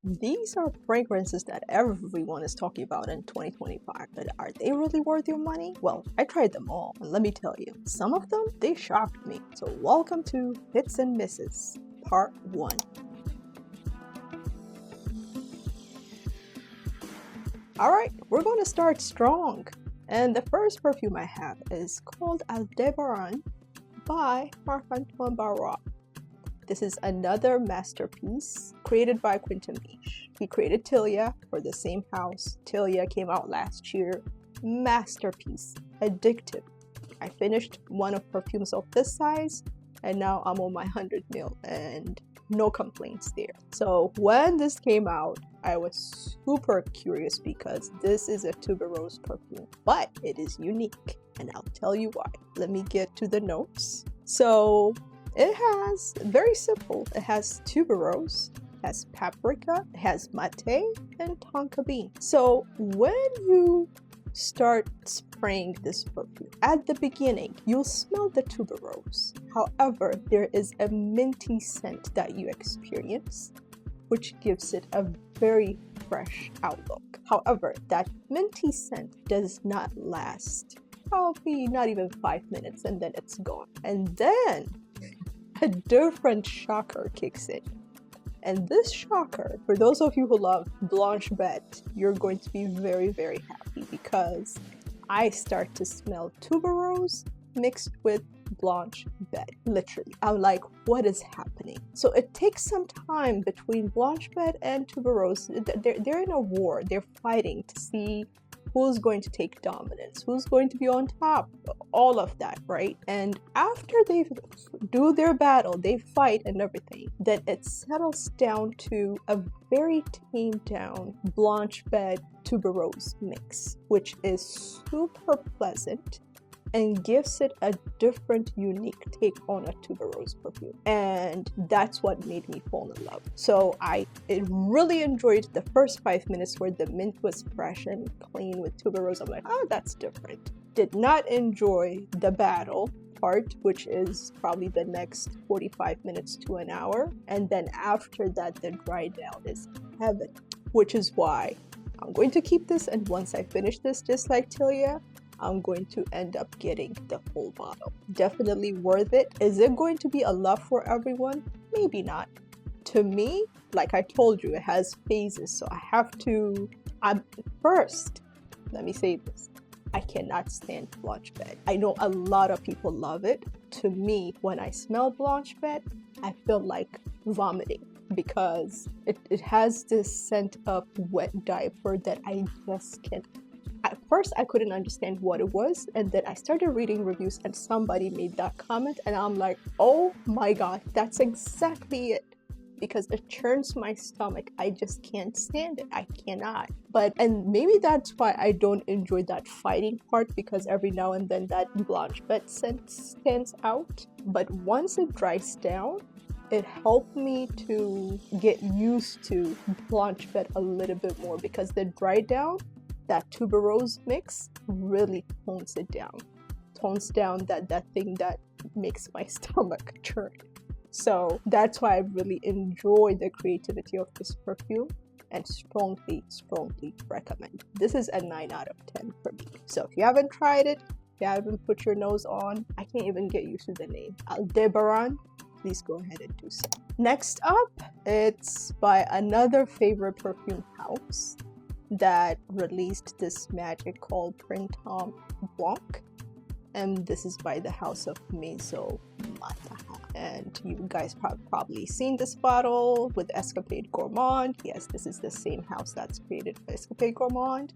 These are fragrances that everyone is talking about in 2025, but are they really worth your money? Well, I tried them all, and let me tell you, some of them, they shocked me. So welcome to Hits and Misses, Part 1. Alright, we're going to start strong. And the first perfume I have is called Aldebaran by Marc-Antoine Barrault. This is another masterpiece created by Printemps Blanc. He created Tilia for the same house. Tilia came out last year. Masterpiece. Addictive. I finished one of perfumes of this size and now I'm on my 100 ml and no complaints there. So when this came out, I was super curious because this is a tuberose perfume, but it is unique and I'll tell you why. Let me get to the notes. So it has, very simple, it has tuberose, it has paprika, it has mate, and tonka bean. So when you start spraying this perfume, at the beginning, you'll smell the tuberose. However, there is a minty scent that you experience, which gives it a very fresh outlook. However, that minty scent does not last probably not even 5 minutes and then it's gone. And then a different shocker kicks in. And this shocker, for those of you who love Blanche Bête, you're going to be very, very happy because I start to smell tuberose mixed with Blanche Bête. Literally, I'm like, what is happening? So it takes some time between Blanche Bête and tuberose. They're in a war. They're fighting to see who's going to take dominance, who's going to be on top, all of that, right? And after they do their battle, they fight and everything, then it settles down to a very tamed down Blanche Bête tuberose mix, which is super pleasant and gives it a different, unique take on a tuberose perfume. And that's what made me fall in love. So I really enjoyed the first 5 minutes where the mint was fresh and clean with tuberose. I'm like, oh, that's different. Did not enjoy the battle part, which is probably the next 45 minutes to an hour. And then after that, the dry down is heaven, which is why I'm going to keep this. And once I finish this, just like Tilia, I'm going to end up getting the full bottle. Definitely worth it. Is it going to be a love for everyone? Maybe not. To me, like I told you, it has phases. So I have to, first, let me say this. I cannot stand Blanche Bête. I know a lot of people love it. To me, when I smell Blanche Bête, I feel like vomiting because it has this scent of wet diaper that I just can't. At first, I couldn't understand what it was, and then I started reading reviews and somebody made that comment and I'm like, oh my god, that's exactly it. Because it churns my stomach. I just can't stand it. I cannot. And maybe that's why I don't enjoy that fighting part, because every now and then that Blanche Bête scent stands out. But once it dries down, it helped me to get used to Blanche Bête a little bit more, because the dry down, that tuberose mix really tones it down. Tones down that thing that makes my stomach churn. So that's why I really enjoy the creativity of this perfume and strongly, strongly recommend. This is a 9 out of 10 for me. So if you haven't tried it, if you haven't put your nose on, I can't even get used to the name, Aldebaran, please go ahead and do so. Next up, it's by another favorite perfume house that released this magic called Printemps Blanc, and this is by the house of Maison Mataha. And you guys probably seen this bottle with Escapade Gourmand. Yes, this is the same house that's created Escapade Gourmand.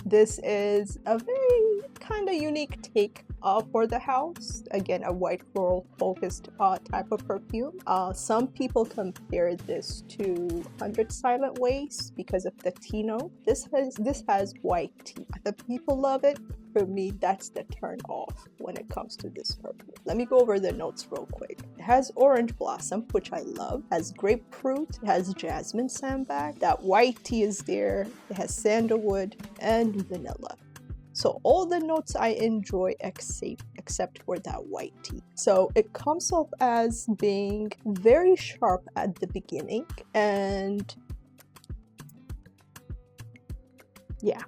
This is a very kind of unique take for the house. Again, a white floral focused type of perfume. Some people compare this to 100 Silent Ways because of the tea note. This has white tea. The people love it. For me, that's the turn off when it comes to this perfume. Let me go over the notes real quick. It has orange blossom, which I love. It has grapefruit. It has jasmine sambac. That white tea is there. It has sandalwood and vanilla. So all the notes I enjoy except for that white tea. So it comes off as being very sharp at the beginning and Yeah.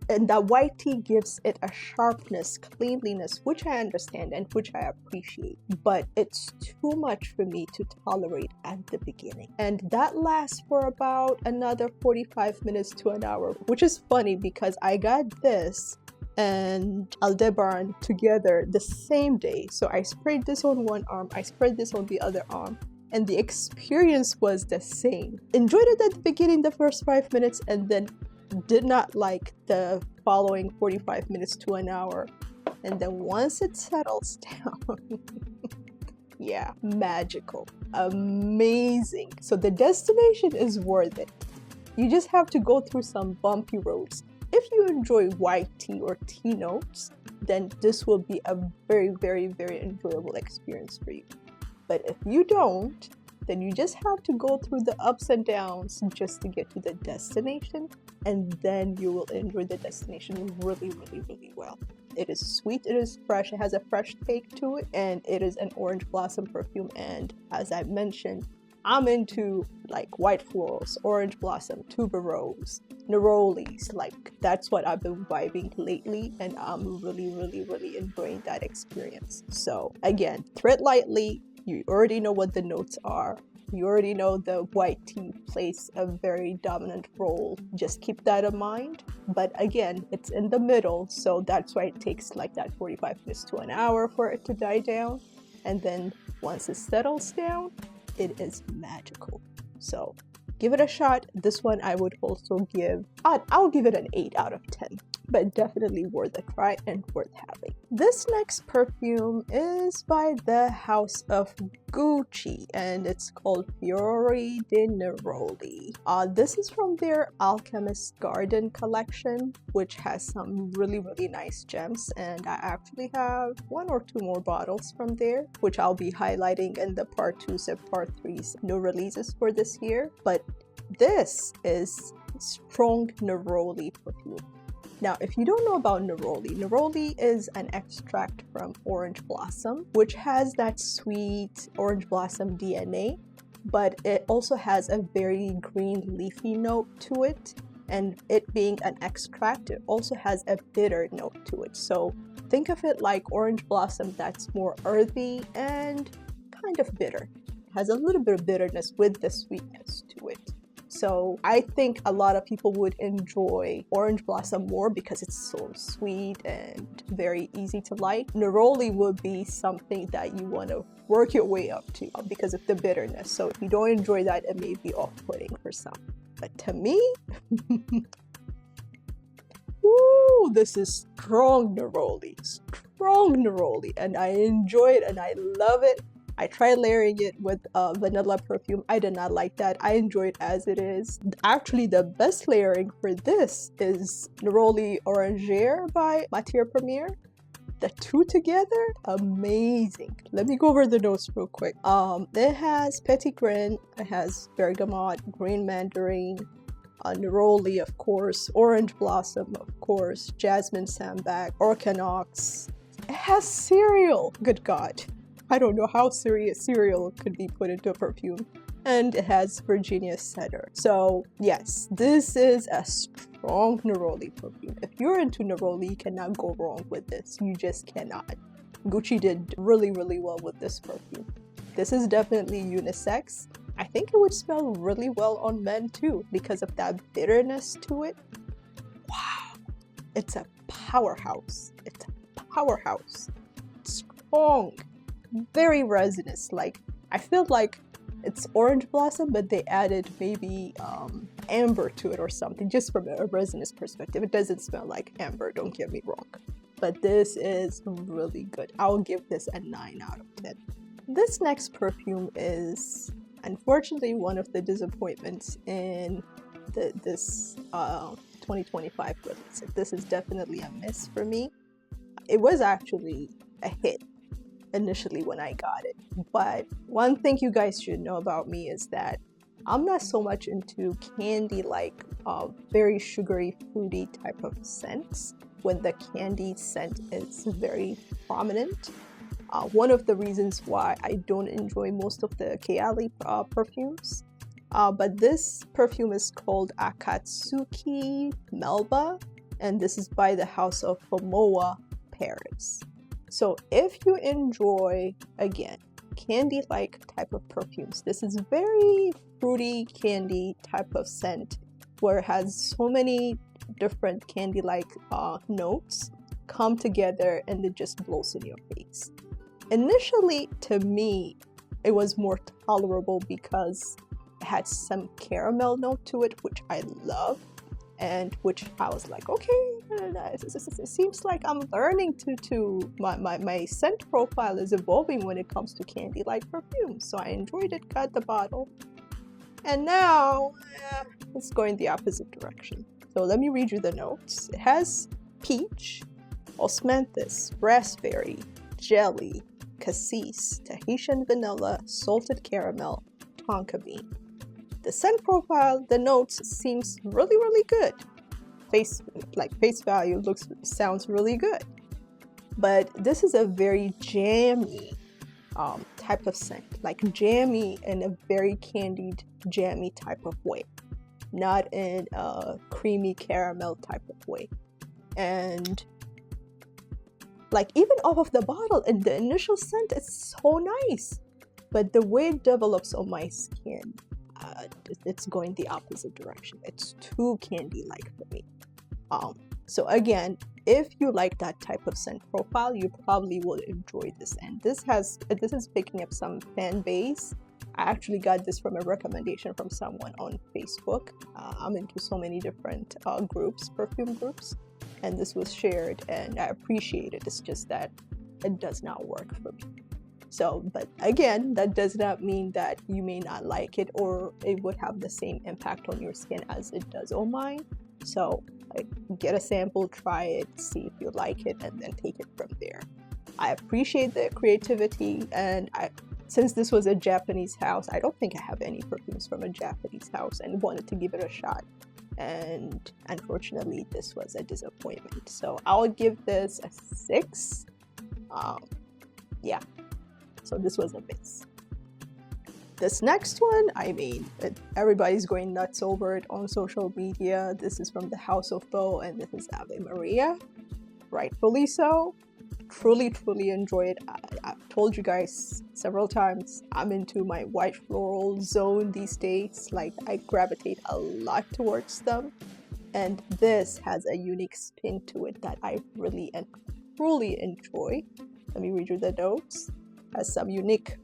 And that white tea gives it a sharpness, cleanliness, which I understand and which I appreciate, but it's too much for me to tolerate at the beginning. And that lasts for about another 45 minutes to an hour, which is funny because I got this and Aldebaran together the same day. So I sprayed this on one arm, I sprayed this on the other arm, and the experience was the same. Enjoyed it at the beginning, the first 5 minutes, and then did not like the following 45 minutes to an hour. And then once it settles down, yeah, magical, amazing. So the destination is worth it. You just have to go through some bumpy roads. If you enjoy white tea or tea notes, then this will be a very, very, very enjoyable experience for you. But if you don't, then you just have to go through the ups and downs just to get to the destination, and then you will enjoy the destination really, really, really well. It is sweet, it is fresh, it has a fresh take to it, and it is an orange blossom perfume. And as I mentioned, I'm into like white florals, orange blossom, tuberose, nerolis. Like that's what I've been vibing lately, and I'm really, really, really enjoying that experience. So again, tread lightly. You already know what the notes are. You already know the white tea plays a very dominant role. Just keep that in mind. But again, it's in the middle, so that's why it takes like that 45 minutes to an hour for it to die down. And then once it settles down, it is magical. So give it a shot. This one I would also give, I'll give it an 8 out of 10. But definitely worth a try and worth having. This next perfume is by the House of Gucci, and it's called Fiori Di Neroli. This is from their Alchemist Garden collection, which has some really, really nice gems, and I actually have 1 or 2 more bottles from there, which I'll be highlighting in the part 2s and part 3s new releases for this year. But this is strong neroli perfume. Now, if you don't know about neroli, neroli is an extract from orange blossom, which has that sweet orange blossom DNA, but it also has a very green leafy note to it. And it being an extract, it also has a bitter note to it. So think of it like orange blossom that's more earthy and kind of bitter. It has a little bit of bitterness with the sweetness to it. So I think a lot of people would enjoy orange blossom more because it's so sweet and very easy to like. Neroli would be something that you want to work your way up to because of the bitterness. So if you don't enjoy that, it may be off-putting for some. But to me, ooh, this is strong neroli, and I enjoy it and I love it. I tried layering it with vanilla perfume. I did not like that. I enjoy it as it is. Actually, the best layering for this is Neroli Orangere by Matière Première. The two together, amazing. Let me go over the notes real quick. It has Petit Grain, it has bergamot, green mandarin, neroli, of course, orange blossom, of course, jasmine sambac, orchanox. It has cereal. Good God. I don't know how cereal could be put into a perfume. And it has Virginia Cedar. So yes, this is a strong neroli perfume. If you're into neroli, you cannot go wrong with this. You just cannot. Gucci did really, really well with this perfume. This is definitely unisex. I think it would smell really well on men too because of that bitterness to it. Wow, it's a powerhouse. It's a powerhouse. Strong. Very resinous. Like, I feel like it's orange blossom, but they added maybe amber to it or something, just from a resinous perspective. It doesn't smell like amber, don't get me wrong, but this is really good. I'll give this a 9 out of 10. This next perfume is unfortunately one of the disappointments in this 2025 release. This is definitely a miss for me. It was actually a hit initially when I got it, but one thing you guys should know about me is that I'm not so much into candy like very sugary fruity type of scents when the candy scent is very prominent. One of the reasons why I don't enjoy most of the Kayali perfumes but this perfume is called Akatsuki Melba, and this is by the House of Pomoa, Paris. So if you enjoy, again, candy-like type of perfumes, this is very fruity candy type of scent where it has so many different candy-like notes come together and it just blows in your face. Initially, to me, it was more tolerable because it had some caramel note to it, which I love, and which I was like, okay, it seems like I'm learning my scent profile is evolving when it comes to candy-like perfumes. So I enjoyed it, got the bottle, and now it's going the opposite direction. So let me read you the notes. It has peach, osmanthus, raspberry, jelly, cassis, Tahitian vanilla, salted caramel, tonka bean. The scent profile, the notes seems really good. Face value sounds really good. But this is a very jammy type of scent, like jammy in a very candied, jammy type of way, not in a creamy caramel type of way. And like even off of the bottle and the initial scent, it's so nice, but the way it develops on my skin, it's going the opposite direction. It's too candy-like for me. So again, if you like that type of scent profile, you probably will enjoy this. And this is picking up some fan base. I actually got this from a recommendation from someone on Facebook. I'm into so many different groups, perfume groups, and this was shared and I appreciate it. It's just that it does not work for me. So, but again, that does not mean that you may not like it or it would have the same impact on your skin as it does on mine. So get a sample, try it, see if you like it, and then take it from there. I appreciate the creativity, and since this was a Japanese house, I don't think I have any perfumes from a Japanese house, and wanted to give it a shot. And unfortunately, this was a disappointment. So I would give this a 6. Yeah. So this was a miss. This next one, I mean, everybody's going nuts over it on social media. This is from the House of Beau, and this is Ave Maria. Rightfully so. Truly enjoy it. I've told you guys several times, I'm into my white floral zone these days. Like, I gravitate a lot towards them. And this has a unique spin to it that I really and truly enjoy. Let me read you the notes. Has some unique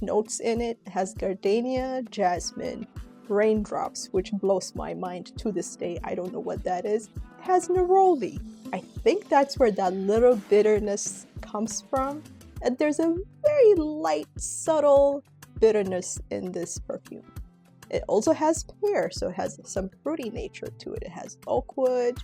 notes in it. It has gardenia, jasmine, raindrops, which blows my mind to this day. I don't know what that is. It has neroli. I think that's where that little bitterness comes from. And there's a very light, subtle bitterness in this perfume. It also has pear, so it has some fruity nature to it. It has oakwood,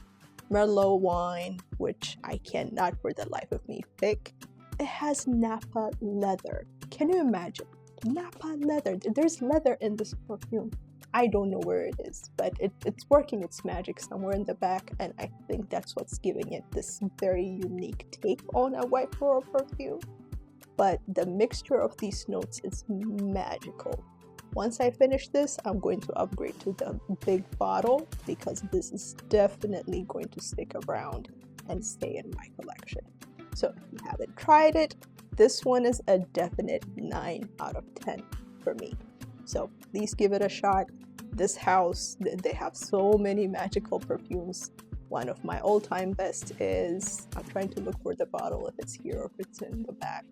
merlot wine, which I cannot for the life of me pick. It has Napa leather. Can you imagine? Napa leather. There's leather in this perfume. I don't know where it is, but it's working its magic somewhere in the back, and I think that's what's giving it this very unique take on a white floral perfume. But the mixture of these notes is magical. Once I finish this, I'm going to upgrade to the big bottle because this is definitely going to stick around and stay in my collection. So if you haven't tried it, this one is a definite 9 out of 10 for me. So please give it a shot. This house, they have so many magical perfumes. One of my all-time best is, I'm trying to look for the bottle if it's here or if it's in the back.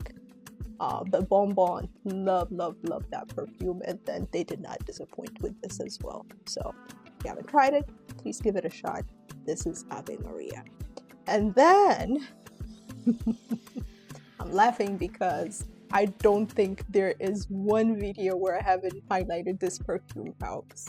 But Bonbon, love that perfume, and then they did not disappoint with this as well. So if you haven't tried it, please give it a shot. This is Ave Maria. And then I'm laughing because I don't think there is one video where I haven't highlighted this perfume house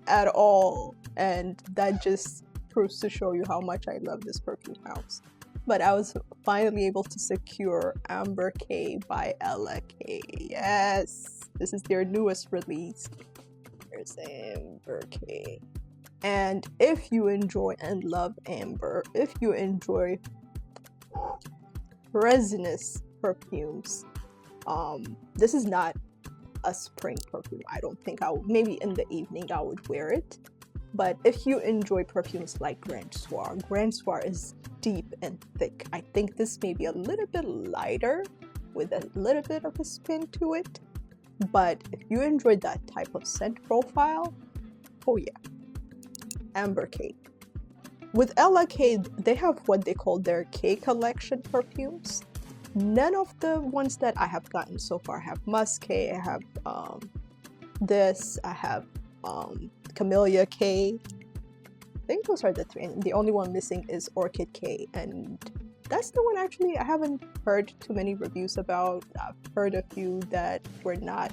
at all, and that just proves to show you how much I love this perfume house. But I was finally able to secure Amber K by Ella K. Yes, this is their newest release. There's Amber K. And if you enjoy and love amber, if you enjoy resinous perfumes, this is not a spring perfume. I don't think maybe in the evening I would wear it. But if you enjoy perfumes like Grand Soir is deep and thick. I think this may be a little bit lighter with a little bit of a spin to it. But if you enjoy that type of scent profile, oh yeah, Amber K. With Ella K, they have what they call their K collection perfumes. None of the ones that I have gotten so far have Musk K. I have this. I have Camellia K. I think those are the three. And the only one missing is Orchid K, and that's the one actually I haven't heard too many reviews about. I've heard a few that were not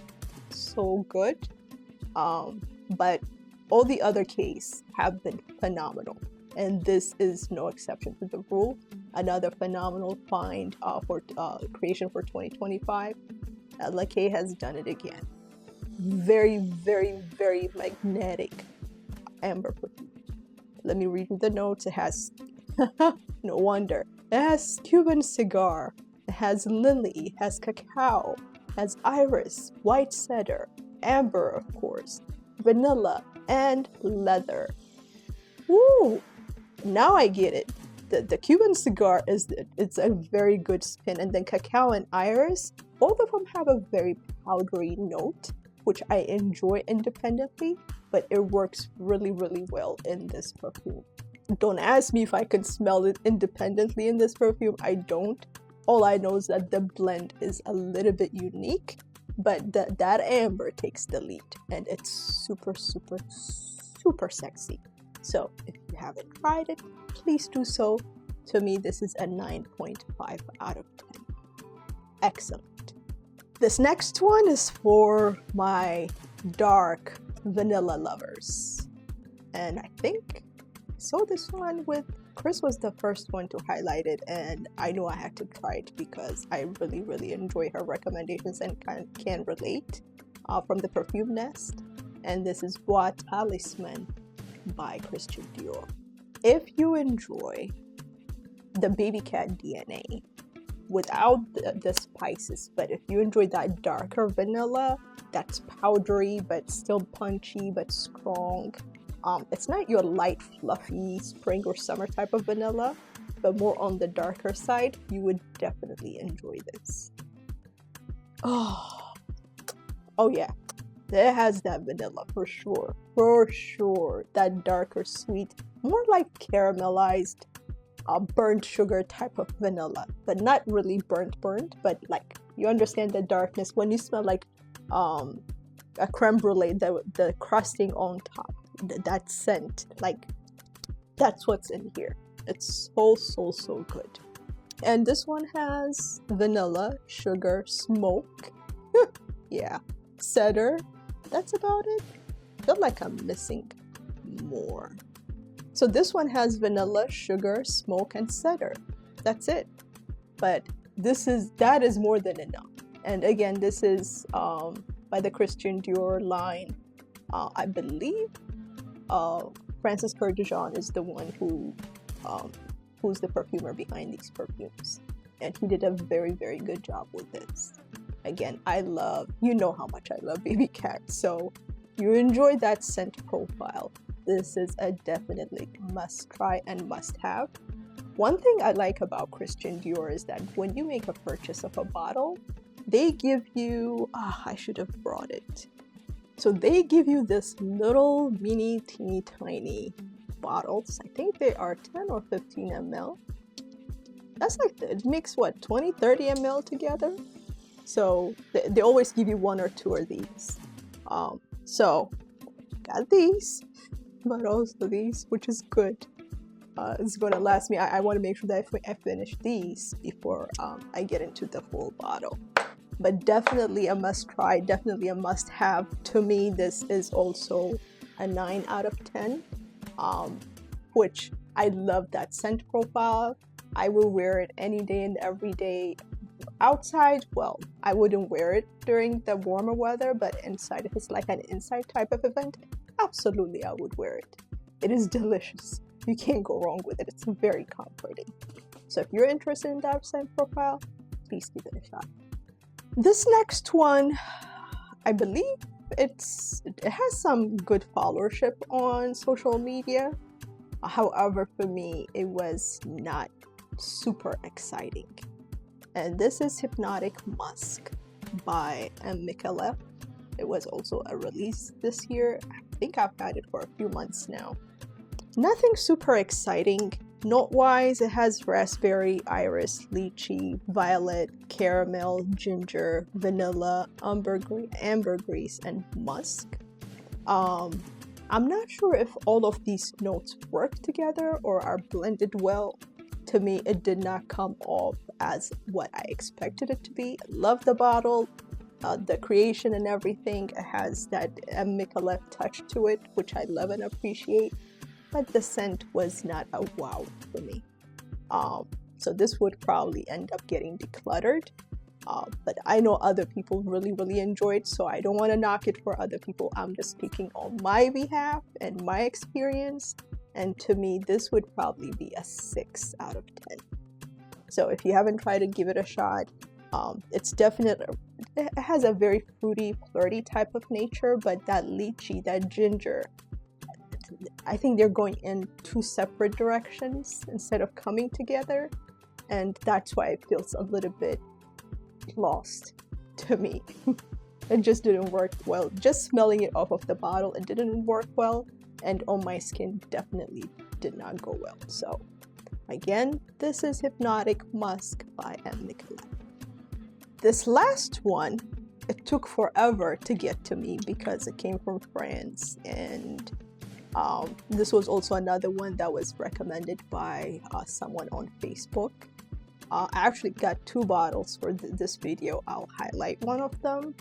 so good, but all the other Ks have been phenomenal, and this is no exception to the rule. Another phenomenal find for creation for 2025. La K has done it again. Very, very, very magnetic amber perfume. Let me read you the notes. It has, no wonder. It has Cuban cigar, it has lily, it has cacao, it has iris, white cedar, amber of course, vanilla, and leather. Woo! Now I get it. The Cuban cigar it's a very good spin, and then cacao and iris, both of them have a very powdery note, which I enjoy independently, but it works really, really well in this perfume. Don't ask me if I can smell it independently in this perfume. I don't. All I know is that the blend is a little bit unique, but that amber takes the lead, and it's super, super, super sexy. So if you haven't tried it, please do so. To me, this is a 9.5 out of 10. Excellent. This next one is for my dark vanilla lovers, and I think saw this one with Chris was the first one to highlight it, and I knew I had to try it because I really, really enjoy her recommendations and can relate from the Perfume Nest. And this is Bois Talisman by Christian Dior. If you enjoy the baby cat DNA without the spices, but if you enjoy that darker vanilla that's powdery but still punchy but strong, it's not your light fluffy spring or summer type of vanilla, but more on the darker side, you would definitely enjoy this. Oh yeah, it has that vanilla for sure, that darker sweet, more like caramelized burnt sugar type of vanilla, but not really burnt, but like you understand the darkness when you smell like a creme brulee, the crusting on top, that scent, like that's what's in here. It's so good. And this one has vanilla, sugar, smoke, yeah, cedar. That's about it. I feel like I'm missing more. So this one has vanilla, sugar, smoke, and cedar. That's it. But that is more than enough. And again, this is by the Christian Dior line. I believe Francis Kurkdjian is the one who's the perfumer behind these perfumes, and he did a very, very good job with this. Again, you know how much I love baby cat, so you enjoy that scent profile. This is a definitely must try and must have. One thing I like about Christian Dior is that when you make a purchase of a bottle, they give you, I should have brought it. So they give you this little mini teeny tiny bottles. I think they are 10 or 15 ml. That's like, it makes what, 20, 30 ml together? So they always give you one or two of these. So got these, but also these, which is good. It's going to last me. I want to make sure that I finish these before I get into the full bottle. But definitely a must try, definitely a must have. To me, this is also a 9 out of 10, which I love that scent profile. I will wear it any day and every day. Outside, well, I wouldn't wear it during the warmer weather, but inside, if it's like an inside type of event, absolutely I would wear it. It is delicious. You can't go wrong with it. It's very comforting. So if you're interested in that scent profile, please give it a shot. This next one, I believe it has some good followership on social media. However, for me, it was not super exciting. And this is Hypnotic Musk by M. Micallef. It was also a release this year. I think I've had it for a few months now. Nothing super exciting. Note-wise, it has raspberry, iris, lychee, violet, caramel, ginger, vanilla, ambergris, and musk. I'm not sure if all of these notes work together or are blended well. To me, it did not come off as what I expected it to be. Love the bottle, the creation and everything. It has that M. Micallef touch to it, which I love and appreciate. But the scent was not a wow for me. So this would probably end up getting decluttered. But I know other people really enjoyed, so I don't want to knock it for other people. I'm just speaking on my behalf and my experience. And to me, this would probably be a 6 out of 10. So if you haven't tried it, give it a shot. It's definitely, it has a very fruity, flirty type of nature, but that lychee, that ginger, I think they're going in two separate directions instead of coming together. And that's why it feels a little bit lost to me. It just didn't work well. Just smelling it off of the bottle, it didn't work well. And on my skin, definitely did not go well. So again, this is Hypnotic Musk by M. Micallef. This last one, it took forever to get to me because it came from France, and this was also another one that was recommended by someone on Facebook. I actually got 2 bottles for this video. I'll highlight one of them,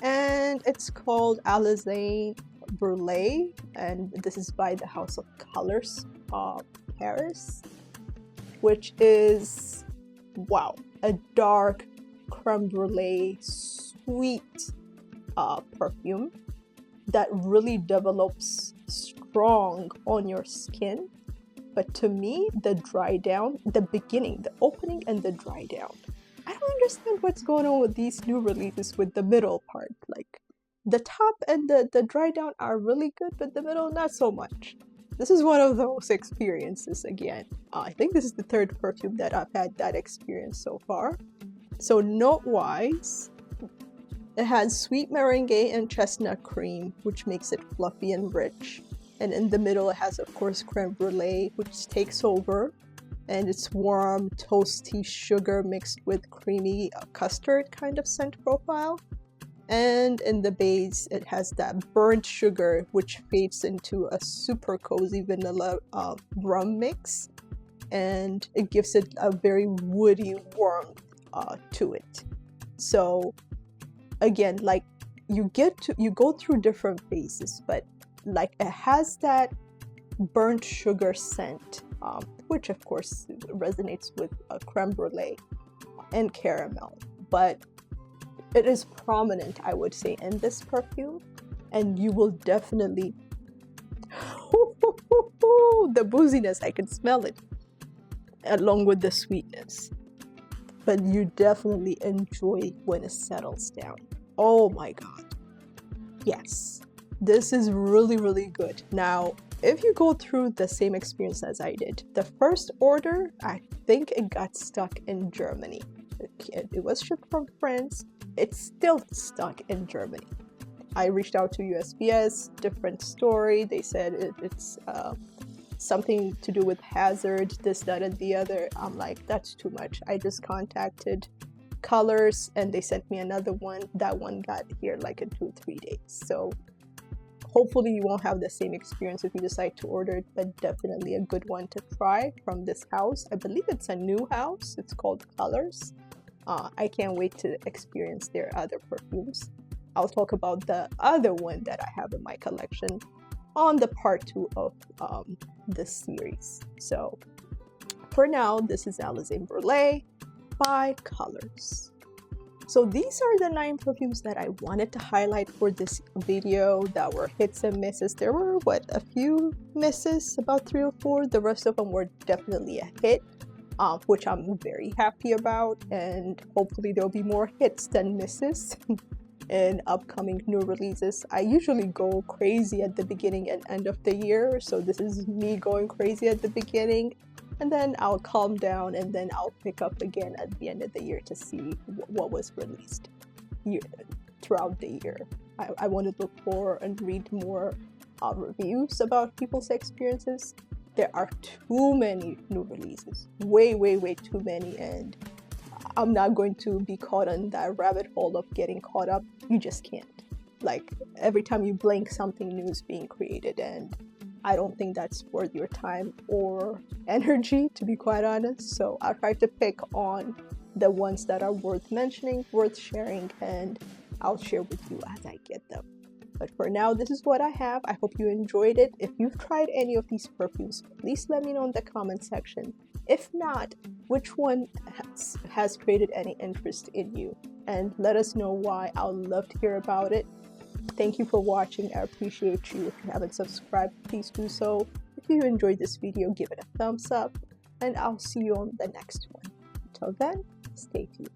and it's called Alezane Brulee, and this is by the House of Colors Paris, which is, wow, a dark creme brulee sweet perfume that really develops strong on your skin. But to me, the dry down, the beginning, the opening and the dry down, I don't understand what's going on with these new releases with the middle part. Like the top and the dry down are really good, but the middle not so much. This is one of those experiences again. I think this is the 3rd perfume that I've had that experience so far. So note-wise, it has sweet meringue and chestnut cream, which makes it fluffy and rich. And in the middle, it has, of course, creme brulee, which takes over. And it's warm, toasty sugar mixed with creamy custard kind of scent profile. And in the base, it has that burnt sugar, which fades into a super cozy vanilla rum mix. And it gives it a very woody warmth to it. So again, like you go through different phases, but like it has that burnt sugar scent, which of course resonates with creme brulee and caramel, but it is prominent, I would say, in this perfume, and you will definitely the booziness, I can smell it along with the sweetness, but you definitely enjoy when it settles down. Oh my god, yes, this is really good. Now if you go through the same experience as I did, the first order, I think it got stuck in Germany. It was shipped from France. It's still stuck in Germany. I reached out to USPS, different story. They said it's something to do with hazard, this, that, and the other. I'm like, that's too much. I just contacted Colors and they sent me another one. That one got here like in 2-3 days. So hopefully you won't have the same experience if you decide to order it, but definitely a good one to try from this house. I believe it's a new house. It's called Colors. I can't wait to experience their other perfumes. I'll talk about the other one that I have in my collection on the part 2 of this series. So for now, this is Alezane Brulee by Colors. So these are the 9 perfumes that I wanted to highlight for this video that were hits and misses. There were, what, a few misses, about 3 or 4. The rest of them were definitely a hit, which I'm very happy about, and hopefully there'll be more hits than misses. in upcoming new releases. I usually go crazy at the beginning and end of the year, so this is me going crazy at the beginning, and then I'll calm down, and then I'll pick up again at the end of the year to see what was released throughout the year. I want to look for and read more reviews about people's experiences. There are too many new releases, way too many, and I'm not going to be caught on that rabbit hole of getting caught up. You just can't. Like, every time you blink, something new is being created, and I don't think that's worth your time or energy, to be quite honest. So I'll try to pick on the ones that are worth mentioning, worth sharing, and I'll share with you as I get them. But for now, this is what I have. I hope you enjoyed it. If you've tried any of these perfumes, please let me know in the comment section. If not, which one has created any interest in you? And let us know why. I'll love to hear about it. Thank you for watching. I appreciate you. If you haven't subscribed, please do so. If you enjoyed this video, give it a thumbs up. And I'll see you on the next one. Until then, stay tuned.